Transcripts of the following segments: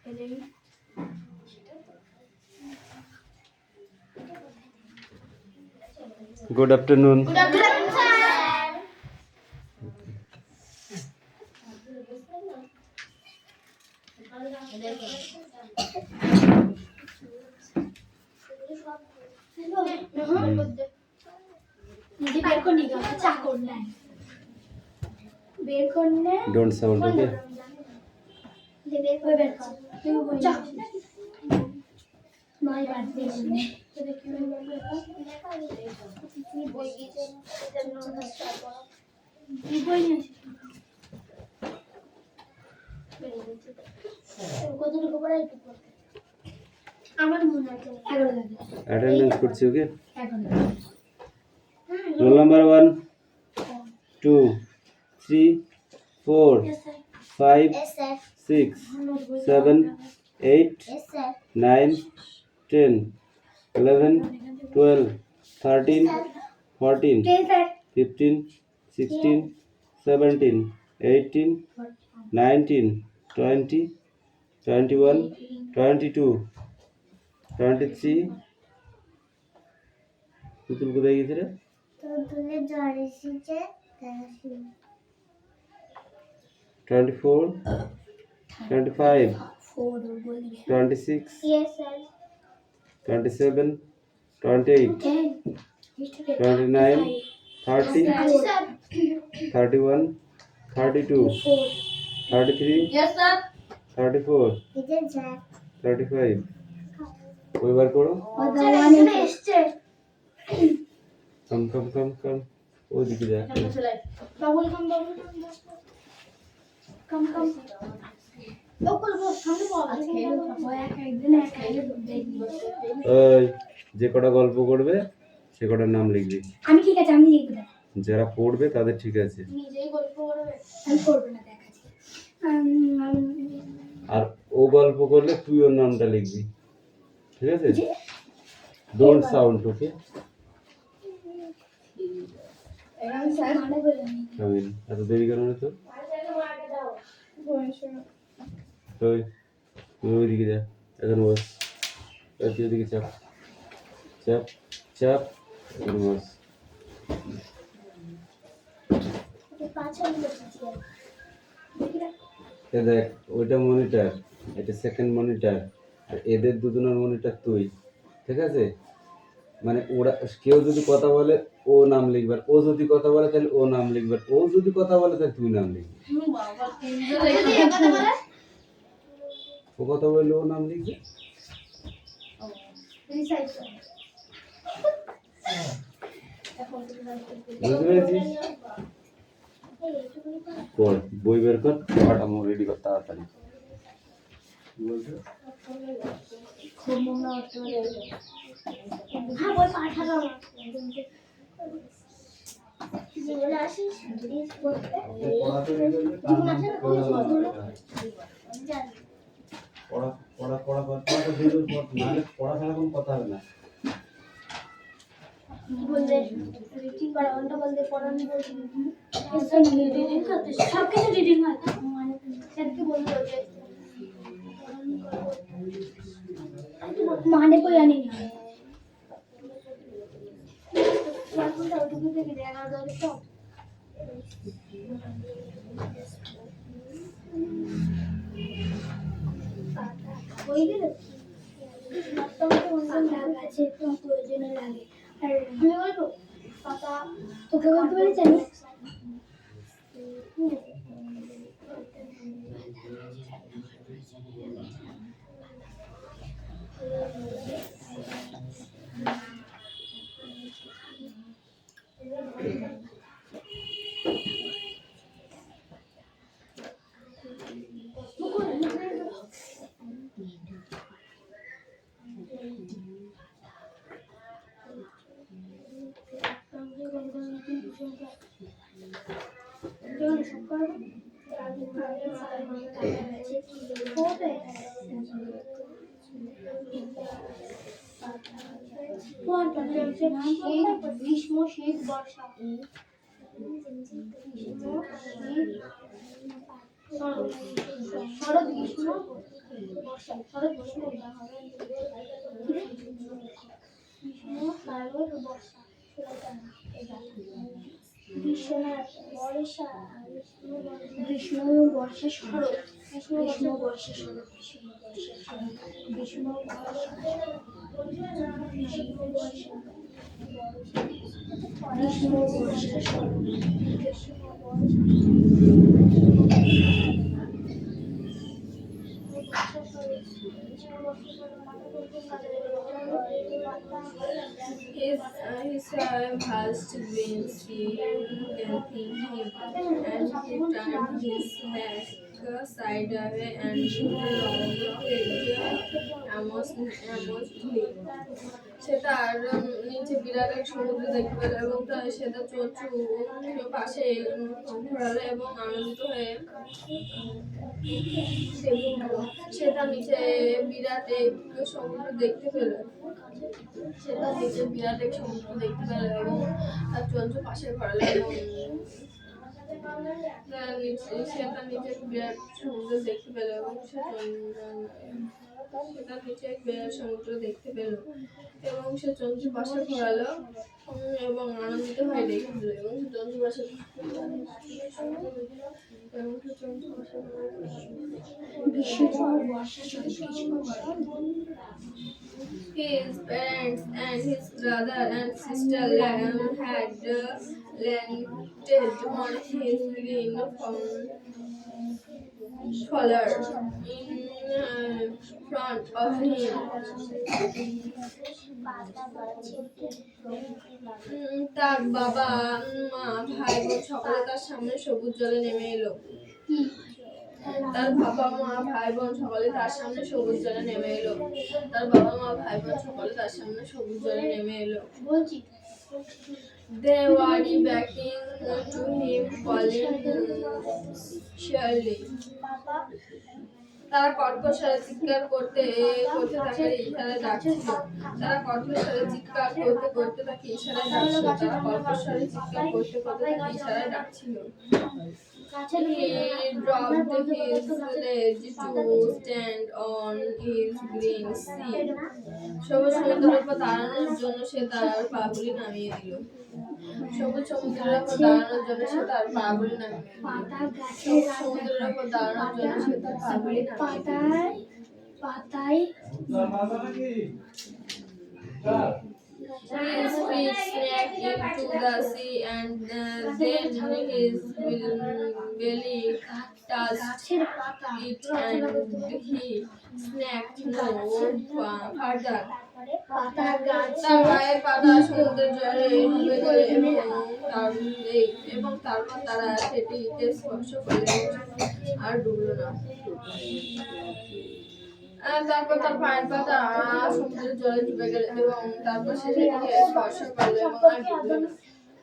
Good afternoon. Good afternoon, sir. Don't sound, okay? Attendance করছি, okay? Roll number 1, 2, 3, 4, 5, 6, 7, 8, 9, 10, 11, 12, 13, 14, 15, 16, 17, 18, 19, 20, 21, 22, 23. পুতুল কোথায় গেছে রে? 24, 25, 26, 27, 28, 29, 30, 31, 32, 33, 34, 35. ওইবার করো। কাম ওইদিকে দেখ। যে কটা গল্প করবে সে কটার নাম লিখবি। আমি ঠিক আছে, আমি লিখব। যারা পড়বে তাদের ঠিক আছে। নিজেই গল্প করবে, আমি করব না, দেখাচ্ছি। আর ও গল্প করলে তুই ওর নামটা লিখবি, ঠিক আছে? ডোন্ট সাউন্ড, ওকে? এত দেরি কেন তো? তুই ওইদিকে যা, এখন বস। তুই ওইদিকে চাপ চাপ চাপ, এখন বস। দেখ, ওইটা মনিটর, এটা সেকেন্ড মনিটর, আর এদের দুজনের মনিটর তুই, ঠিক আছে? মানে ওরা কেউ যদি কথা বলে ও নাম লিখবে, ও যদি কথা বলে তাহলে ও নাম লিখবে, ও যদি কথা বলে তাহলে তুই নাম লিখবি। ও কথা বললে ও নাম লিখবে। বুঝতে পেরেছিস? কর, বই বের কর, পড়াটা রেডি কর তাড়াতাড়ি। বলছো পড়া ছাড়া কোনো কথা হবে না। বলতে রিডিং করা ওটা বলতে পড়ানো বলতে রিডিং করতে সব কিছু রিডিং হয় মানে স্যার কি বললো যে মানে কই জানি না কোনটা ওটুকু থেকে 11 তো ওই দিন আছে তো প্রয়োজনে লাগে আর আমি বলবো পাতা তোকে বলতে পারি জানি গ্রীষ্ম শীত বর্ষা শরৎ গ্রীষ্ম বর্ষা শরৎ গ্রীষ্ম শারদ বর্ষা গ্রীষ্ম বর্ষা গ্রীষ্ম বর্ষা শরৎ গ্রীষ্ম বর্ষা শরৎ গ্রীষ্ম বর্ষা গ্রীষ্ম বর্ষা গ্রীষ্ম বর্ষা শরৎ গ্রীষ্ম His vast green sea engulfing him, and he turned his back side away and aimlessly. সে তার নিচে বিরাট এক সমুদ্র দেখতে পেল এবং সে তার চঞ্চু পাশে ঘোরালো এবং আনন্দিত হয়ে সে তার নিচে বিরাট এক সমুদ্র দেখতে পেল সে তার নিচে বিরাট এক সমুদ্র দেখতে পেল এবং তার চঞ্চু পাশে ঘোরালো এবং সে তার নিচে বিরাট সমুদ্র দেখতে পেল এবং সে তার নিচে এক বিরাট সমুদ্র দেখতে পেল এবং সে চঞ্চু পাশে ঘোরালো এবং আনন্দিত হয়ে দেখে পেল এবং সে চঞ্চু পাশে এবং সে চঞ্চু পাশে His parents and his brother and sister had landed on his green collar in front of him. তার বাবা মা ভাই বোন সকলে তার সামনে সবুজ জলে নেমে এলো তার বাবা মা ভাই বোন সকলে তার সামনে সবুজ জলে নেমে এলো তার বাবা মা ভাই বোন সকলে তার সামনে সবুজ জলে নেমে এলো They were backing to him, calling surely. তারা কর্কশারে চিৎকার করতে করতে তাকে ইশারায় ডাকছিল তারা কর্কশারে চিৎকার করতে করতে তাকে ইশারায় ডাকছিল তারা কর্কশারে চিৎকার করতে করতে তাকে ইশারায় ডাকছিল He dropped his ledge to stand on his green sea. সবুজ সমুদ্রের উপর দাঁড়ানোর জন্য সে তার পাগুলি নামিয়ে দিল সবুজ সমুদ্রের উপর দাঁড়ানোর জন্য সে তার পাগুলি নামিয়ে দিল সবুজ সমুদ্রের উপর দাঁড়ানোর জন্য সে তার পাগুলি পাতায় His feet snapped into the sea and then his belly touched it and he snapped no further. তার গায়ের পাতা সমুদ্রের জলে ডুবে গেল এবং তারপর তারা সেটিকে স্পর্শ করলে আর ডুবলো না তারপর তার পায়ের পাতা সমুদ্রের জলে ডুবে গেল এবং তারপর সে সেটিকে স্পর্শ করলো এবং আর ডুবলো না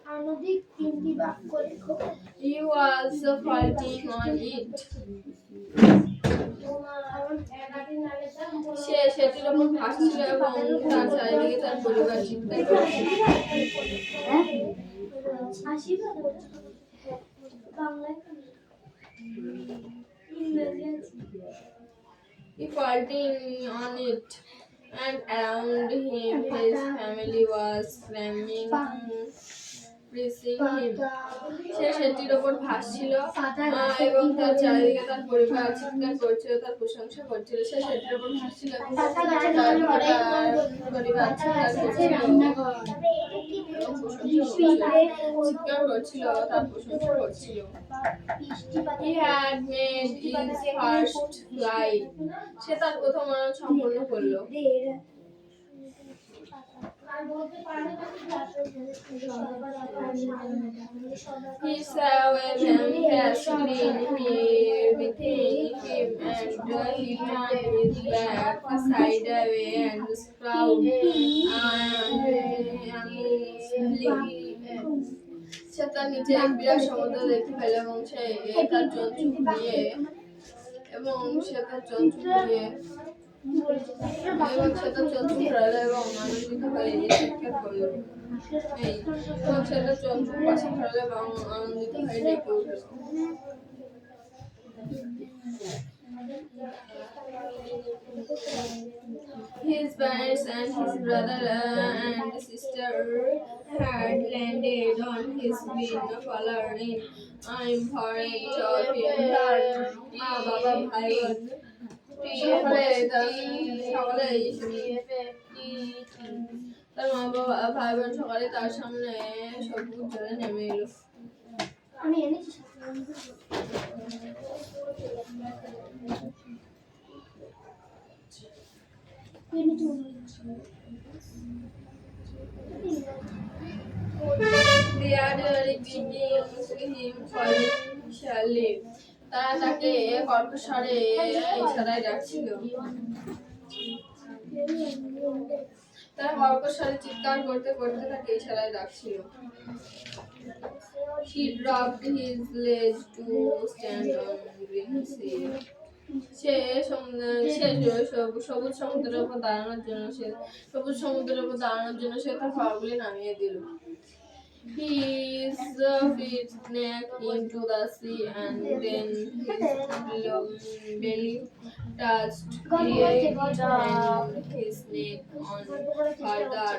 আনন্দিত তিনটি বাক্য লেখো He was floating on it. সে সেটির উপর ভাসছিল এবং তার চারিদিকে তার পরিবার চিন্তা করছিল He floating on it, and around him his family was screaming, praising him. সে সেটির উপর ভাসছিল এবং তার চারিদিকে তার পরিবার চিৎকার করছিল তার প্রশংসা করছিল সে সেটির উপর ভাসছিল এবং তার পরিবার চিৎকার করছিল চিৎকার করছিল তার প্রশংসা করছিল He had made his first flight. সে তার প্রথম উড়ান সম্পন্ন করলো He saw a vast green within him and he turned his back sideways and scowled aimlessly. সে তার নিচে এক বিরাট সমুদ্র দেখতে পেল এবং সে তার চঞ্চু ঘুরিয়ে এবং সে তার চঞ্চু ঘুরালো এবং আনন্দিত হয়ে চিৎকার করলো এবং সে তার চঞ্চু পাশে ঘোরালো এবং আনন্দিত হয়ে ডেকে উঠল His parents and his brother and sister had landed on his bin following important of him. তার মা বাবা ভাই সকলেই তার মা বাবা ভাই বোন সকালে তার সামনে সবুজ জলে নেমে এলো। আমি এনেছি They are repeating him calling Shalif. তারা তাকে কর্কশরে ইশারায় ডাকছিল। তারা কর্কশরে চিৎকার করতে করতে তাকে ইশারায় ডাকছিল। He dropped his leg to stand on green sea. সে সবুজ সমুদ্রের উপর দাঁড়ানোর জন্য সে তার পাগুলি নামিয়ে দিল। His feet neck into the sea and then his belly touched the and his neck on further.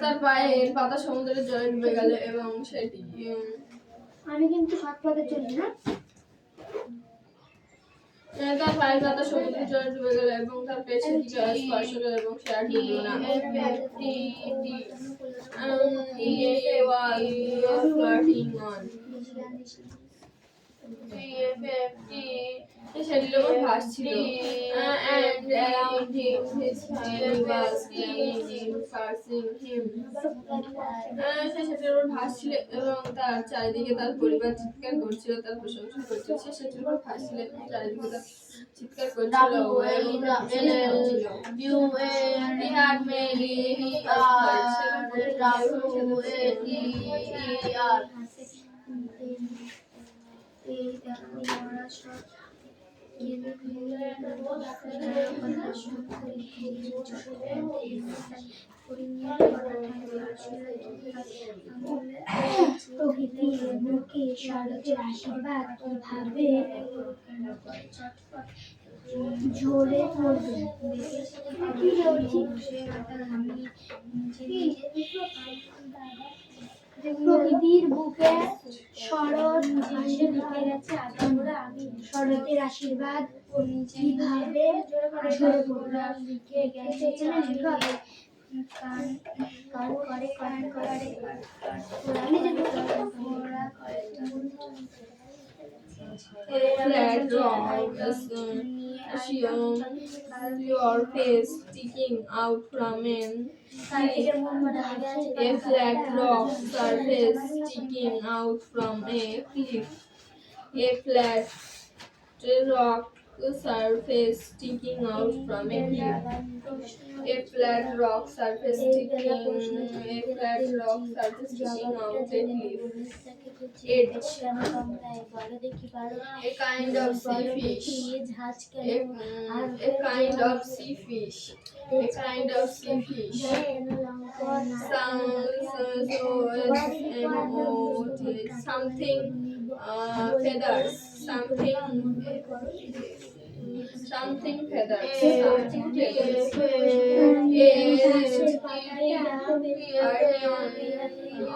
তার পায়ের পাতা সমুদ্রের জলে ডুবে গেল এবং সেটি আমি কিন্তু হাত পাতে চলি না। তার পায়ের পাতা সমুদ্রের জলে ডুবে গেল এবং তার পেছন দিকে স্পর্শ করল এবং সে আর ডুবল না। সেটির উপর ভাসছিল and around him his family was screaming cursing him. সে সেটির উপর ভাসছিল এবং তার চারিদিকে তার পরিবার চিৎকার করছিল, তার প্রশংসা করছিল। সে সেটির উপর ভাসছিল এবং চারিদিকে তার চিৎকার করছিল এবং he had many প্রকৃতির বুকে শরতের আশীর্বাদ কিভাবে ঝরে পড়বে। প্রকৃতির বুকে শরৎ এসে ঢুকে গেছে আগামরা শরতের আশীর্বাদ কিভাবে ঝরে পড়বে। লিখে গেছে কান করে flat rock, your face sticking out from an a flat rock surface sticking out from a cliff. A flat rock surface sticking out from a cliff. A flat rock surface sticking out a cliff. Edge. A kind of sea fish. A kind of sea fish. A kind of sea fish. Something feathers. Something feathers.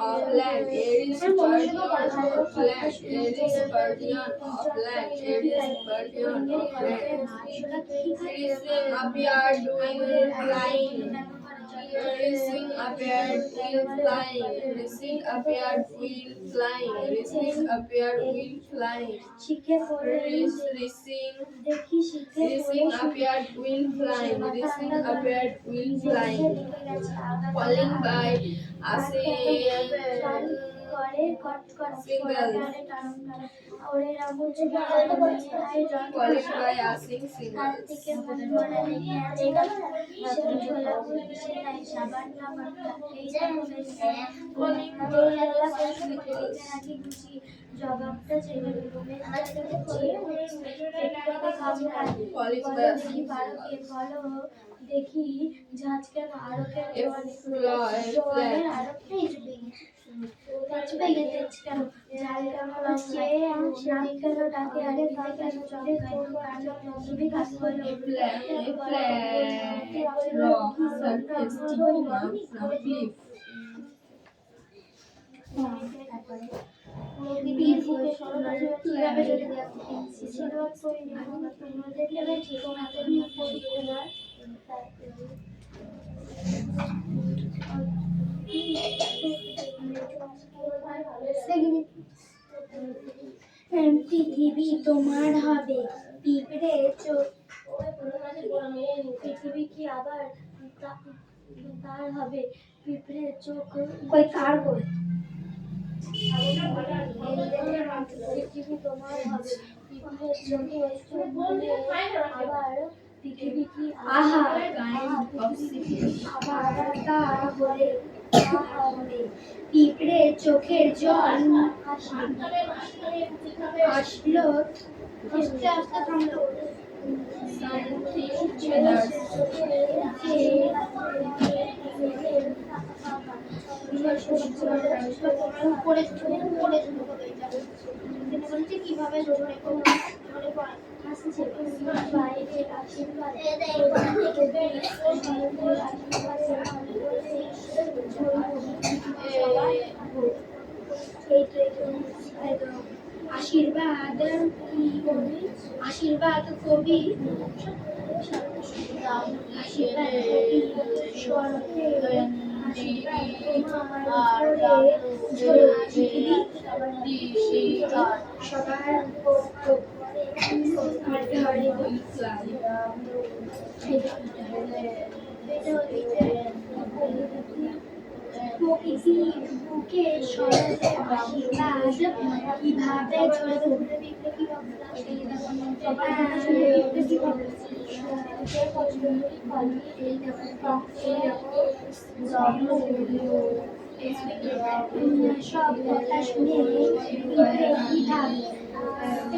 Of land, Aries guardian of land, Aries guardian of land, Aries guardian of land. Rising appeared doing flying. Rising appeared wheel flying. Rising appeared wheel flying. Rising appeared wheel flying. Rising appeared wheel flying. Rising appeared wheel flying. Calling by জবাবটা ছেড়ে দেখি ঝাঁজ কেন আরো কেন তেজ পেয়ে গেছে কেন জালটা হচ্ছে সেদিকে ডাকে আগে তাকে চলে তুমি কাজ করো rock, surface, sticky mark from cliff. কিভাবে যদি সিলভার তৈরি আমাদের এবার ঠিক হাতের পরীক্ষা পৃথিবী তোমার হবে পিঁপড়ে চোখ পৃথিবী কি আবার তার হবে পিঁপড়ে চোখ কই কার কই পৃথিবী তোমার হবে পিঁপড়ে চোখে আবার পৃথিবী কি আবার তার বলে হবে পিঁপড়ে চোখের জল আসলো আস্তে আস্তে থামলো কিভাবে আশীর্বাদ আশীর্বাদ কবি আশীর্বাদ বুকে সরতে আশীর্বাদ কিভাবে সব কথা শুনে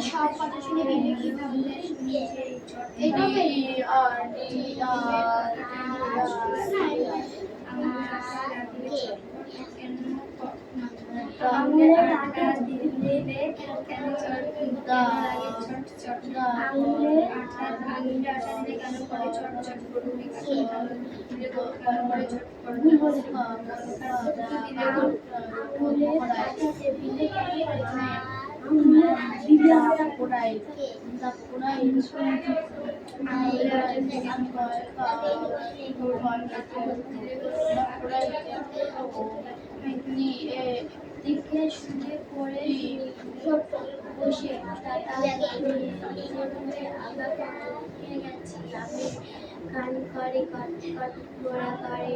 সব কথা শুনে বিবেক কি ভাবলে আঙুলের আটা দেবে আঙুলের আটা দিলে কেন করে ছোট ছোট করবি আঙুলের আটা দিলে দিকে শুনে পড়ে বসে গান করে গোড়া করে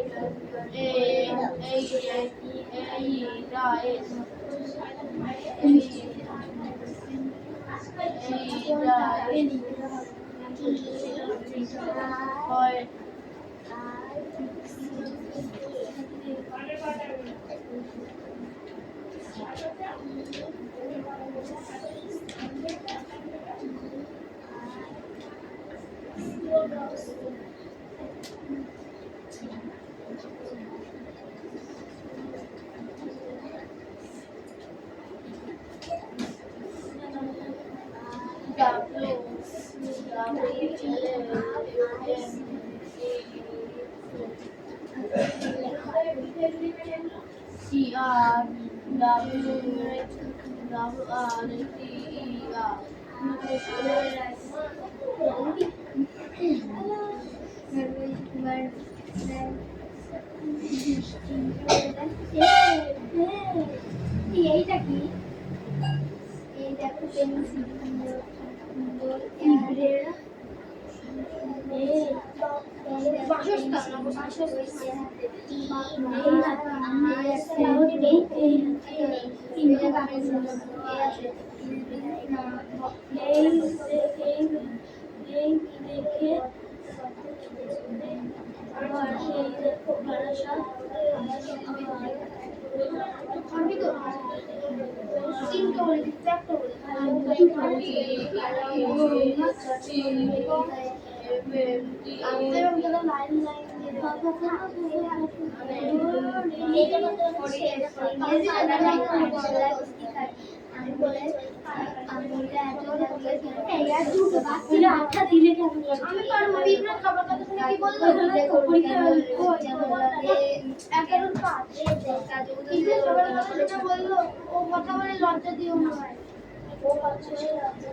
এইটা কি এই দেখো পেন্সিল লাইন লাইন আমি বলে আটটা দিলে খাবার কথা শুনে কি বললো বললো ও কথা বলে লজ্জা দিও না ও কথা বলে লজ্জা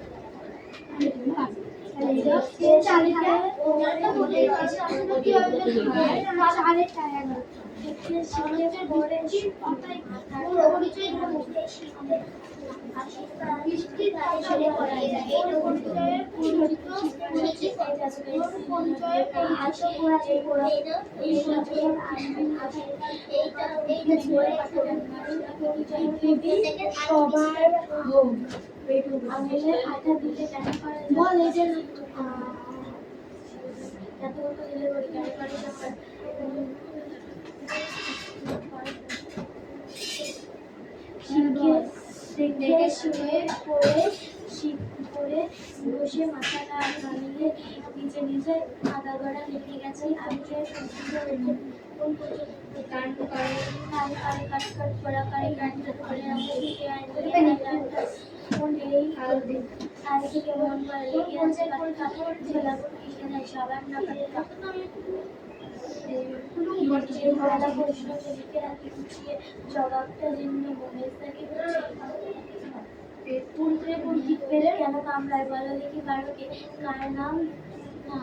সবার হোক বল এই যে দেখে শুয়ে পড়ে বসে মাথাটা নামিয়ে নিচে নিচে আদা গড়া লেগে গেছে আমি যে কাট করা করে আর থেকে মন করে লেগে আছে সবার না জবাবটা যেমনি মনে থাকে কেন কামড়ায় বলো দেখি কারোকে কার নাম না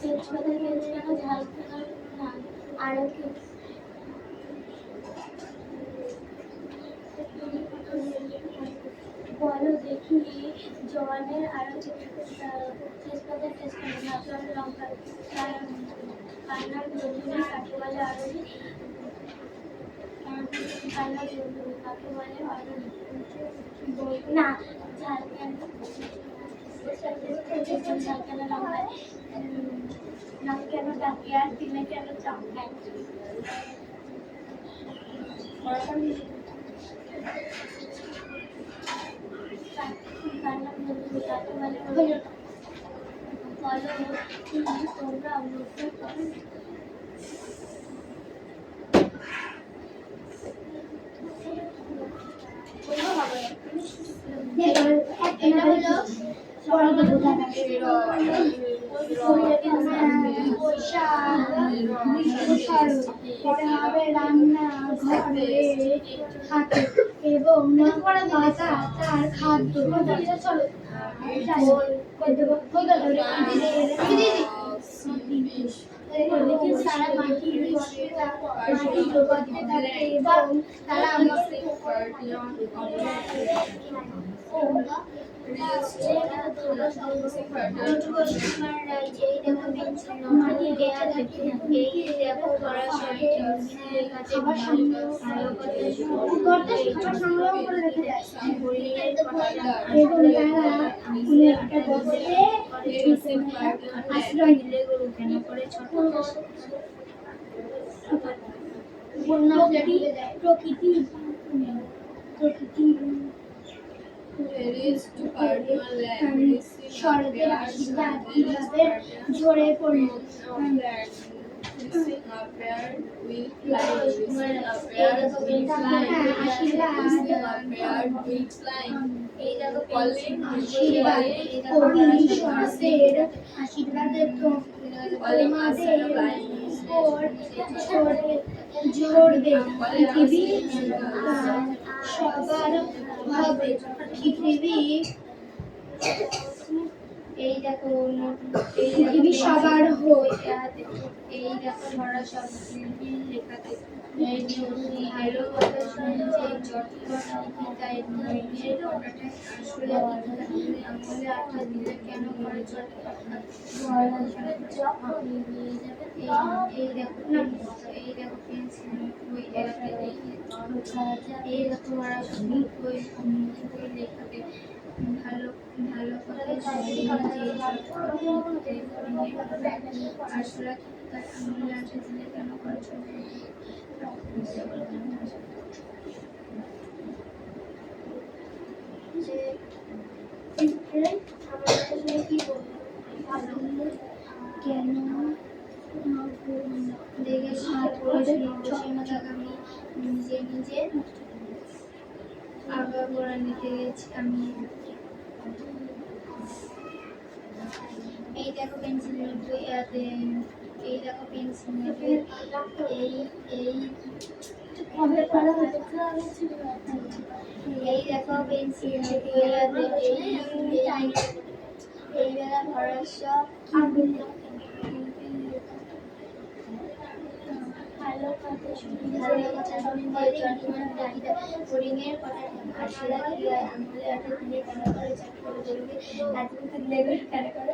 তেজপাতা খেয়েছে কেন ঝাল না আরো কি বলো দেখি জওয়ানের আরো তেজপাতা টেস্ট করে ভাবলাম লঙ্কা কান্নার জন্য কাকে বলে আরো কান্নার জন্য কাকে বলে আরো না ঝাল কেন ঝাল কেন লঙ্কায় নাম কেন ডাকি আর দিনে কেন চমকায় রান্না ঘরে থাকে এবং তার খাদ্য সারা মাটি ডোবাতে থাকে এবং তারা আশ্রয় দিলে গরু কেন করে ছোট প্রকৃতি শরতের আশীর্বাদ কিভাবে ঝরে পড়ল আশীর্বাদের তোমাদের ঝরবে পৃথিবী সবার হবে পৃথিবী এই দেখো পৃথিবী সবার হোক এই দেখো ভরা সব লেখাতে আলো কথা শুনছে চটপট তাই আসলে আঙুলে আঠা দিলে কেন করে চটপট এই দেখো পেন্সিল এই দেখো ভরা সব লেখাতে ভালো ভালো করে আসলে আঙুলে আঠা দিলে কেন করে যে কি বলবো নিজে নিজে আগাগোড়া লিখে গেছি আমি। এই দেখো পেন্সিল নোট বইয়াতে, এই দেখো পেন্সিল নোট এই এই কবে পড়া হতো এই দেখো পেন্সিল নোট বইয়াতে এই বেলা ভরসা ভালো কথা শুনি ভালো কথা শুনি দিয়ে চটপট ডাকিটা হরিণের কথা আসলে কি হয় আঙুলে এত দিয়ে কেন করে চট করে বলবে এত লেগে কেন করে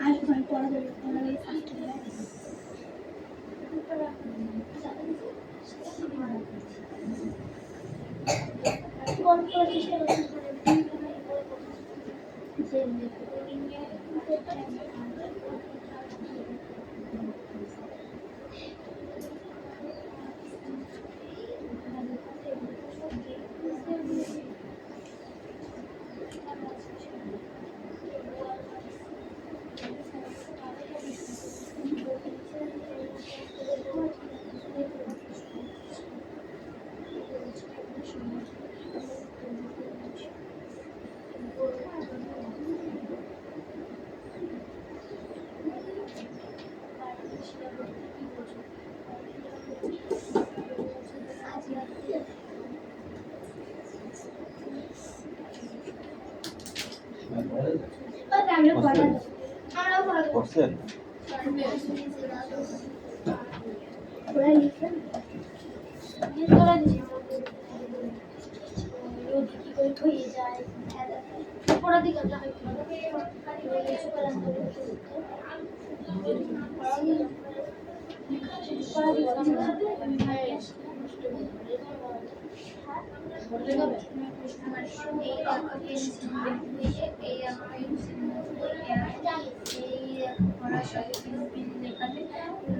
আর ভাই পড়া যাবে পড়া যাবে ফার্স্ট কোন প্রতিষ্ঠান করছেন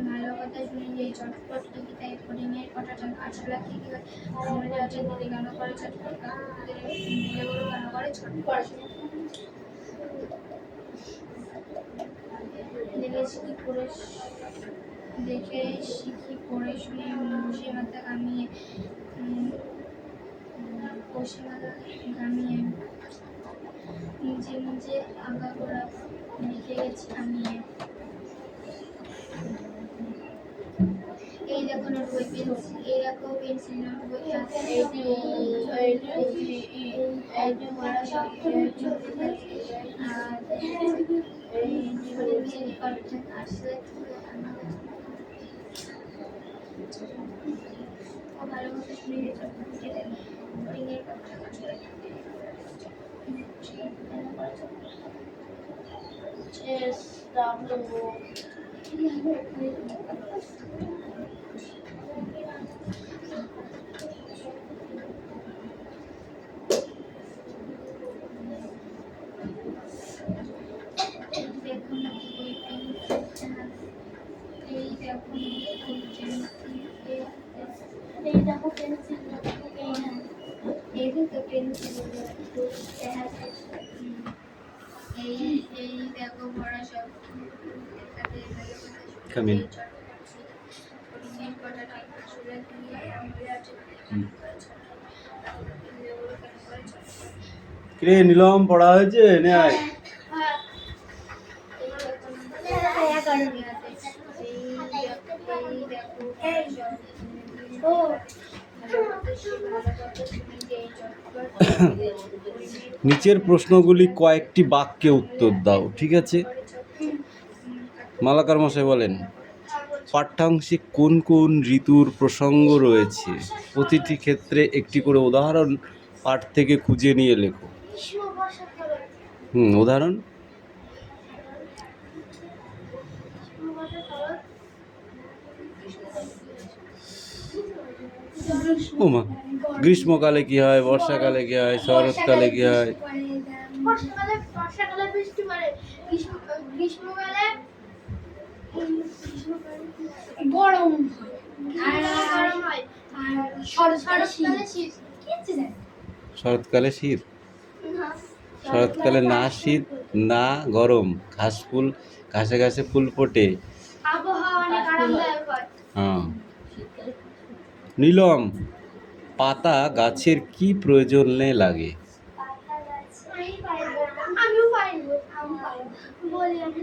ভালো কথা শুনি যে চটপট লিখি তাই হরিণের কথাটা আসলে কি আমাদের আছে দিদি গান করে চটপট দিলে বড় গান করে চটপট দেখে শিখি পড়ে শুনে বসে মাথা কামিয়ে নিজে নিজে আগাগোড়া লিখে গেছি আমি। এই দেখো নোট বই পেন্সিল এই দেখো পেন্সিল নোট বই আসলে ভালো মতো শুনে এই দেখো পেন্সিল এই দেখো পেন্সিল এই দেখো বড় সব কামিন কিরে নিলম পড়া হয়েছে নে আয় নিচের প্রশ্নগুলি কয়েকটি বাক্যে উত্তর দাও, ঠিক আছে? মালাকার মশাই বলেন, পাঠ্যাংশে কোন কোন ঋতুর প্রসঙ্গ রয়েছে? প্রতিটি ক্ষেত্রে একটি করে উদাহরণ পাঠ থেকে খুঁজে নিয়ে লেখো। উদাহরণ ওমা গ্রীষ্মকালে কি হয়, বর্ষাকালে কি হয়, শরৎকালে কি হয়? বর্ষাকালে বৃষ্টি পড়ে, গ্রীষ্মকালে গরম হয় আর শরৎকালে শীত। শরৎকালে শীত, শরৎকালে না শীত না গরম, ঘাসে ঘাসে ফুল ফোটে। আবহাওয়া অনেক আরামদায়ক হয়। হ্যাঁ। নীলম, পাতা গাছের কি প্রয়োজনে লাগে? আমিও পাইনি বলি আমি